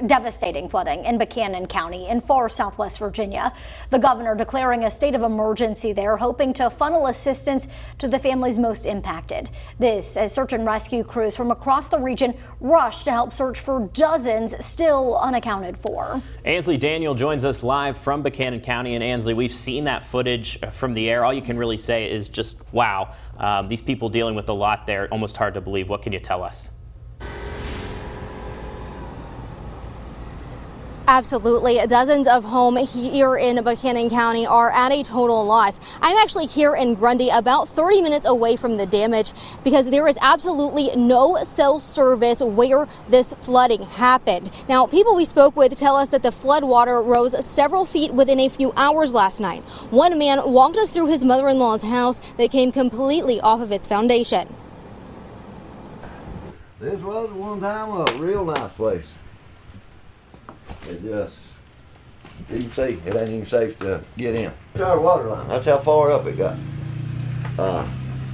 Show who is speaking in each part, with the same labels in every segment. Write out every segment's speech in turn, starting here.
Speaker 1: Devastating flooding in Buchanan County in far southwest Virginia. The governor declaring a state of emergency there, hoping to funnel assistance to the families most impacted. This as search and rescue crews from across the region rush to help search for dozens still unaccounted for.
Speaker 2: Ansley Daniel joins us live from Buchanan County. And Ansley, we've seen that footage from the air. All you can really say is just wow. These people dealing with a lot there. Almost hard to believe. What can you tell us?
Speaker 3: Absolutely. Dozens of homes here in Buchanan County are at a total loss. I'm actually here in Grundy, about 30 minutes away from the damage, because there is absolutely no cell service where this flooding happened. Now, people we spoke with tell us that the flood water rose several feet within a few hours last night. One man walked us through his mother-in-law's house that came completely off of its foundation.
Speaker 4: This was one time a real nice place. It just, you can see, it ain't even safe to get in. It's our water line. That's how far up it got.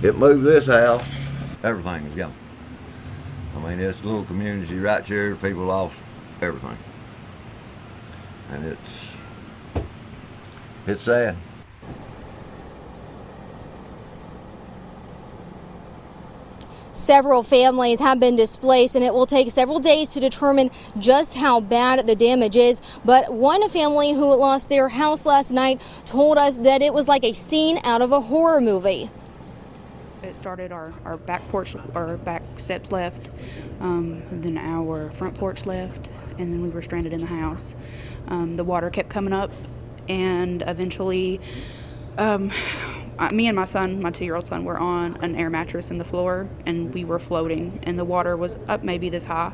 Speaker 4: It moved this house. Everything was gone. I mean, it's a little community right here. People lost everything. And it's sad.
Speaker 3: Several families have been displaced, and it will take several days to determine just how bad the damage is. But one family who lost their house last night told us that it was like a scene out of a horror movie.
Speaker 5: It started our back porch, our back steps left, and then our front porch left, and then we were stranded in the house. The water kept coming up, and eventually me and my son, my 2-year-old son, were on an air mattress in the floor, and we were floating, and the water was up maybe this high.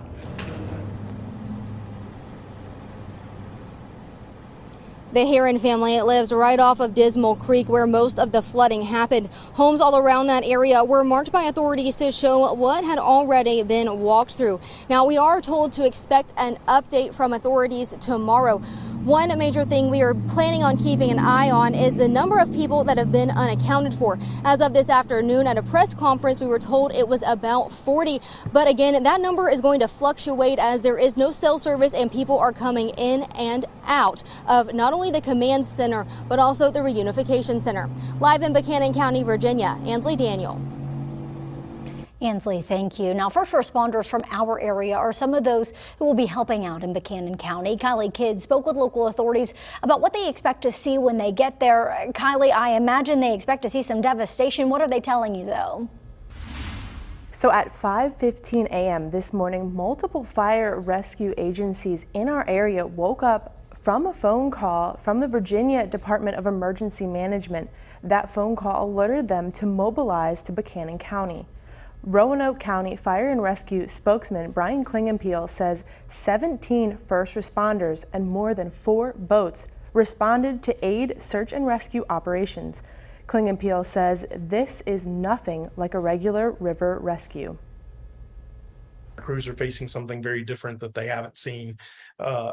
Speaker 3: The Heron family lives right off of Dismal Creek, where most of the flooding happened. Homes all around that area were marked by authorities to show what had already been walked through. Now, we are told to expect an update from authorities tomorrow. One major thing we are planning on keeping an eye on is the number of people that have been unaccounted for. As of this afternoon at a press conference, we were told it was about 40. But again, that number is going to fluctuate as there is no cell service and people are coming in and out of not only the command center, but also the reunification center. Live in Buchanan County, Virginia, Ansley Daniel.
Speaker 1: Ansley, thank you. Now, first responders from our area are some of those who will be helping out in Buchanan County. Kylie Kidd spoke with local authorities about what they expect to see when they get there. Kylie, I imagine they expect to see some devastation. What are they telling you, though?
Speaker 6: So at 5:15 a.m. this morning, multiple fire rescue agencies in our area woke up from a phone call from the Virginia Department of Emergency Management. That phone call alerted them to mobilize to Buchanan County. Roanoke County Fire and Rescue spokesman Brian Klingenpeel says 17 first responders and more than 4 boats responded to aid search and rescue operations. Klingenpeel says this is nothing like a regular river rescue.
Speaker 7: Crews are facing something very different that they haven't seen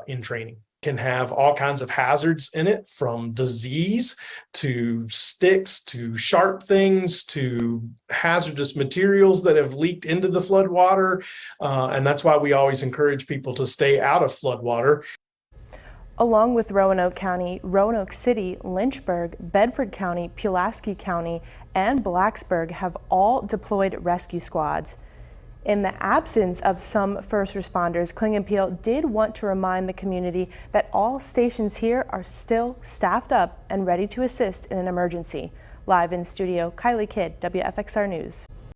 Speaker 7: in training. Can have all kinds of hazards in it, from disease to sticks to sharp things to hazardous materials that have leaked into the flood water. And that's why we always encourage people to stay out of flood water.
Speaker 6: Along with Roanoke County, Roanoke City, Lynchburg, Bedford County, Pulaski County, and Blacksburg have all deployed rescue squads. In the absence of some first responders, Klingenpeel did want to remind the community that all stations here are still staffed up and ready to assist in an emergency. Live in studio, Kylie Kidd, WFXR News.